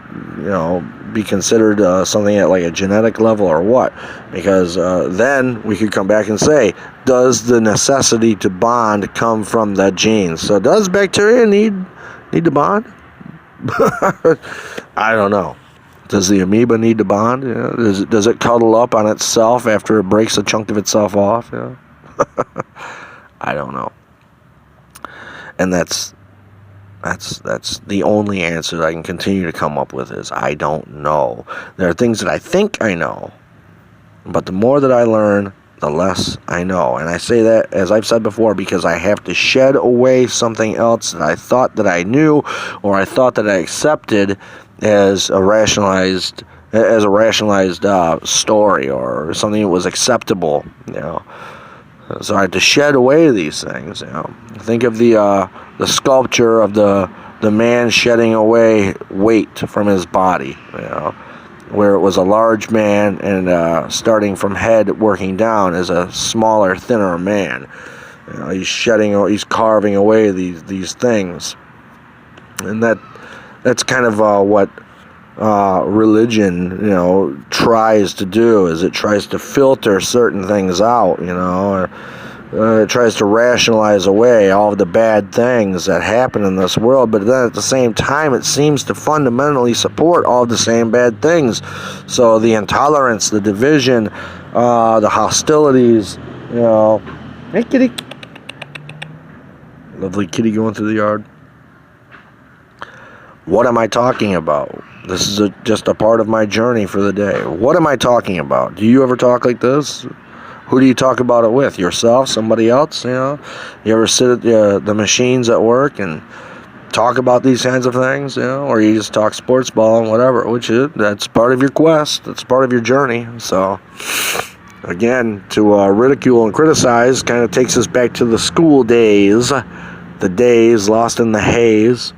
be considered something at like a genetic level or what, because then we could come back and say, does the necessity to bond come from the genes? So does bacteria need to bond? I don't know. Does the amoeba need to bond? Does it cuddle up on itself after it breaks a chunk of itself off? I don't know. And that's the only answer that I can continue to come up with is I don't know. There are things that I think I know, but the more that I learn, the less I know. And I say that, as I've said before, because I have to shed away something else that I thought that I knew, or I thought that I accepted as a rationalized story, or something that was acceptable. So I had to shed away these things. Think of the sculpture of the man shedding away weight from his body. Where it was a large man, and starting from head working down is a smaller, thinner man. He's carving away these things, and that's kind of what religion, tries to do. Is it tries to filter certain things out, it tries to rationalize away all of the bad things that happen in this world, but then at the same time it seems to fundamentally support all the same bad things. So the intolerance, the division, the hostilities, Hey kitty. Lovely kitty going through the yard. What am I talking about? This is just a part of my journey for the day. What am I talking about? Do you ever talk like this? Who do you talk about it with? Yourself? Somebody else? You ever sit at the machines at work and talk about these kinds of things? Or you just talk sports ball and whatever, that's part of your quest. That's part of your journey. So, again, to ridicule and criticize kind of takes us back to the school days. The days lost in the haze,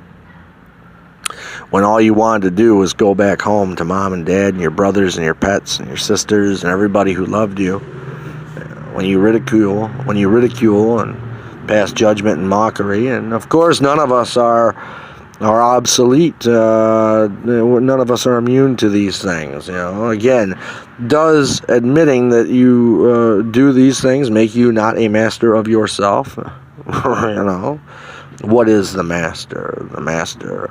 when all you wanted to do was go back home to mom and dad and your brothers and your pets and your sisters and everybody who loved you. When you ridicule and pass judgment and mockery, and of course none of us are obsolete. None of us are immune to these things. Again, does admitting that you do these things make you not a master of yourself? What is the master? The master.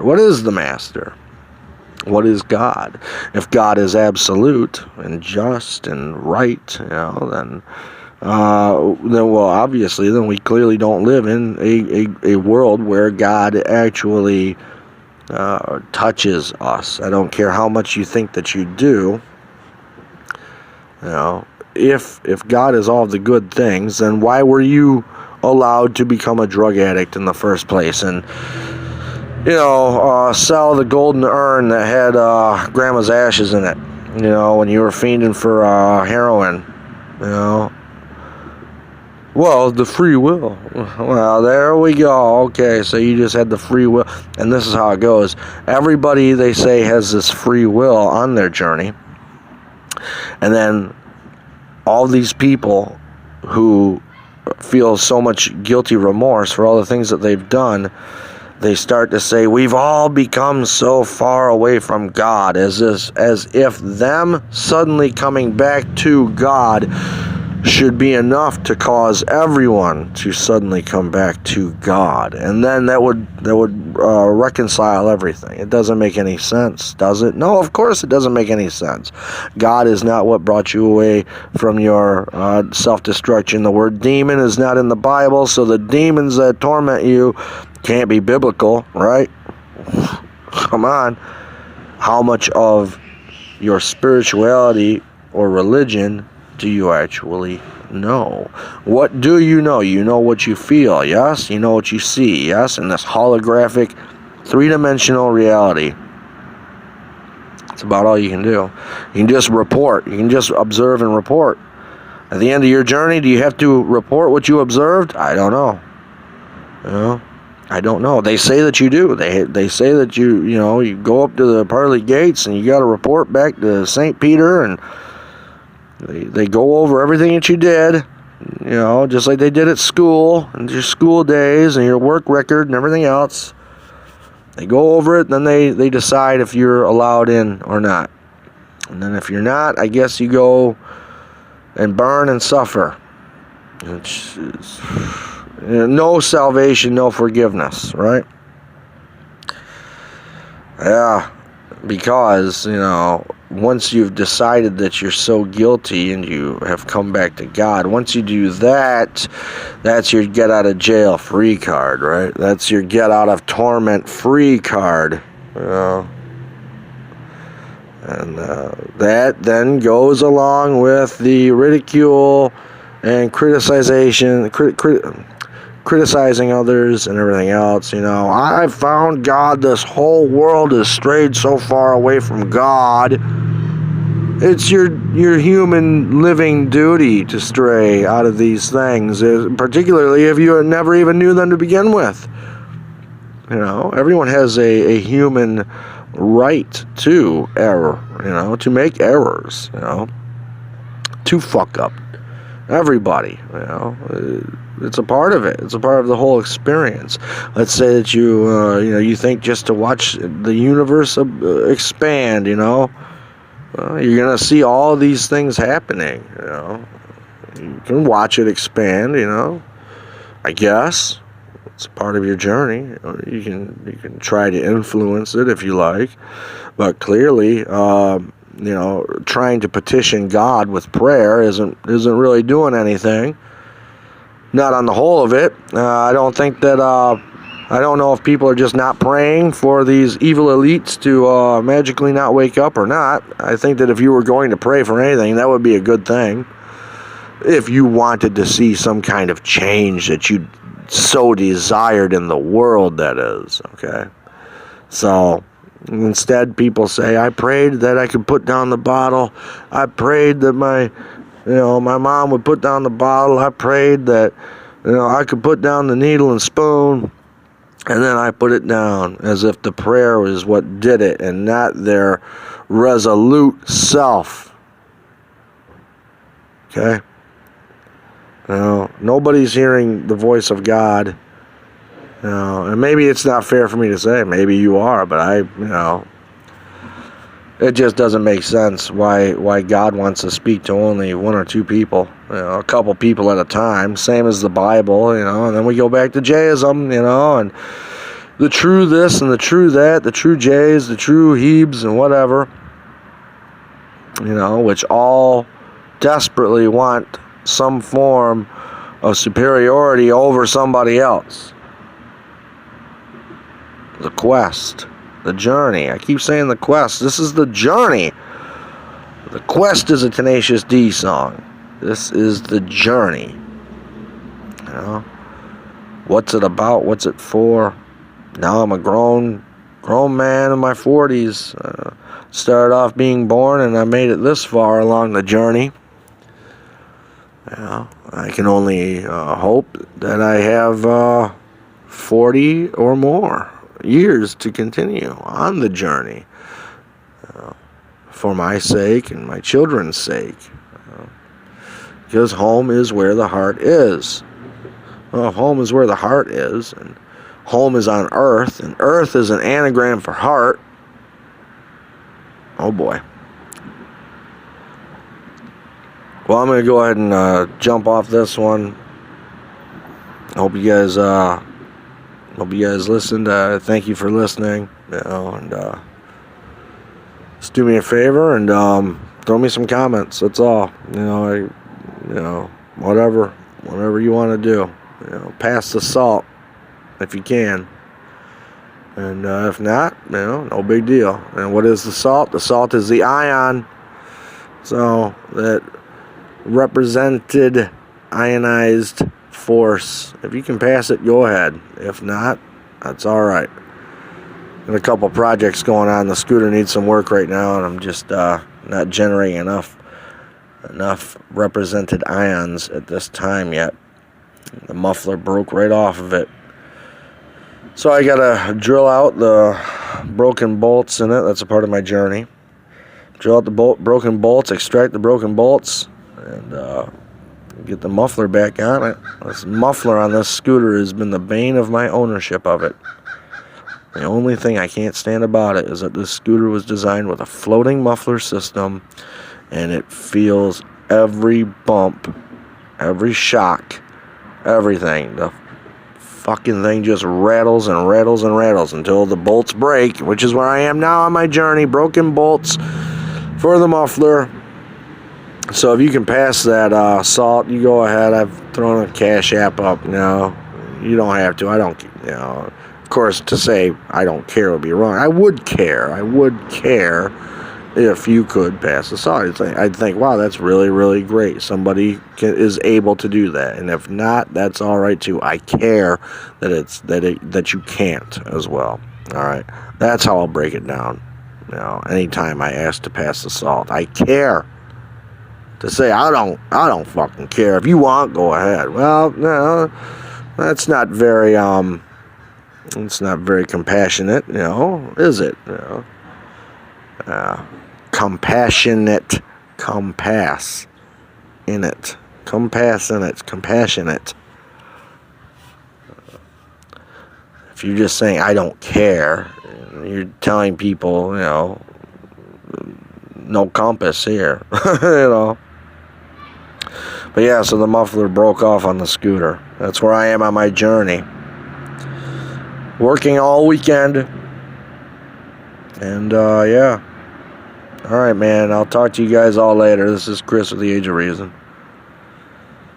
What is the master? What is God? If God is absolute and just and right, then obviously, then we clearly don't live in a world where God actually touches us. I don't care how much you think that you do. If God is all the good things, then why were you allowed to become a drug addict in the first place? And sell the golden urn that had grandma's ashes in it, when you were fiending for heroin, Well, the free will. Well, there we go. Okay, so you just had the free will. And this is how it goes. Everybody, they say, has this free will on their journey. And then all these people who feel so much guilty remorse for all the things that they've done, they start to say, we've all become so far away from God, as if them suddenly coming back to God should be enough to cause everyone to suddenly come back to God, and then that would reconcile everything. It doesn't make any sense, does it? No, of course it doesn't make any sense. God is not what brought you away from your self-destruction. The word demon is not in the Bible, so the demons that torment you can't be biblical, right? Come on. How much of your spirituality or religion do you actually know? What do you know? You know what you feel, yes? You know what you see, yes? In this holographic, three-dimensional reality. That's about all you can do. You can just report. You can just observe and report. At the end of your journey, do you have to report what you observed? I don't know. You know? I don't know. They say that you do. They say that you go up to the pearly gates and you got to report back to St. Peter, and they go over everything that you did, just like they did at school, and your school days and your work record and everything else. They go over it, and then they decide if you're allowed in or not. And then if you're not, I guess you go and burn and suffer. Which is, no salvation, no forgiveness, right? Yeah, because, once you've decided that you're so guilty and you have come back to God, once you do that, that's your get out of jail free card, right? That's your get out of torment free card, And that then goes along with the ridicule and criticizing others and everything else. I found God. This whole world has strayed so far away from God. It's your human living duty to stray out of these things, particularly if you never even knew them to begin with. Everyone has a human right to error, to make errors, to fuck up. Everybody, it's a part of it. It's a part of the whole experience. Let's say that you think just to watch the universe expand, you're gonna see all these things happening. You can watch it expand. I guess it's a part of your journey. You can try to influence it if you like, but clearly, trying to petition God with prayer isn't really doing anything. Not on the whole of it. I don't think that. I don't know if people are just not praying for these evil elites to magically not wake up or not. I think that if you were going to pray for anything, that would be a good thing. If you wanted to see some kind of change that you so desired in the world, that is, okay? So instead, people say, I prayed that I could put down the bottle. I prayed that my mom would put down the bottle. I prayed that, I could put down the needle and spoon. And then I put it down, as if the prayer was what did it and not their resolute self. Okay? Nobody's hearing the voice of God. And maybe it's not fair for me to say. Maybe you are, but it just doesn't make sense why God wants to speak to only one or two people, a couple people at a time, same as the Bible, and then we go back to Jayism, and the true this and the true that, the true Jays, the true Hebes and whatever, which all desperately want some form of superiority over somebody else. The quest. The journey. I keep saying the quest. This is the journey. The quest is a Tenacious D song. This is the journey. What's it about? What's it for? Now I'm a grown man in my 40s. Started off being born, and I made it this far along the journey. I can only hope that I have 40 or more years to continue on the journey, for my sake and my children's sake, because home is where the heart is. Well, home is where the heart is, and home is on Earth, and Earth is an anagram for heart. Oh boy. Well, I'm gonna go ahead and jump off this one. Hope you guys listened. Thank you for listening. And just do me a favor and throw me some comments. That's all. Whatever you want to do. Pass the salt if you can. And if not, no big deal. And what is the salt? The salt is the ion. So that represented ionized force. If you can pass it, go ahead. If not, that's all right. Got a couple projects going on. The scooter needs some work right now, and I'm just not generating enough represented ions at this time yet. The muffler broke right off of it. So I gotta drill out the broken bolts in it. That's a part of my journey. Drill out the broken bolts, extract the broken bolts, and get the muffler back on it. This muffler on this scooter has been the bane of my ownership of it. The only thing I can't stand about it is that this scooter was designed with a floating muffler system, and it feels every bump, every shock, everything. The fucking thing just rattles and rattles and rattles until the bolts break, which is where I am now on my journey. Broken bolts for the muffler. So if you can pass that salt, you go ahead. I've thrown a Cash App up. No, you don't have to. I don't, Of course, to say I don't care would be wrong. I would care. If you could pass the salt. I'd think, wow, that's really, really great. Somebody is able to do that. And if not, that's all right too. I care that you can't as well. All right. That's how I'll break it down. Anytime I ask to pass the salt, I care. To say I don't fucking care. If you want, go ahead. Well, no, that's not very it's not very compassionate, is it? Compassionate, compass in it, compassionate. If you're just saying I don't care, you're telling people, no compass here, But yeah, so the muffler broke off on the scooter. That's where I am on my journey. Working all weekend. And yeah. Alright, man. I'll talk to you guys all later. This is Chris with the Age of Reason.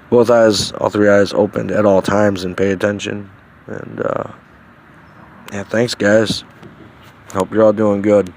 Both eyes, all three eyes opened at all times, and pay attention. And yeah, thanks guys. Hope you're all doing good.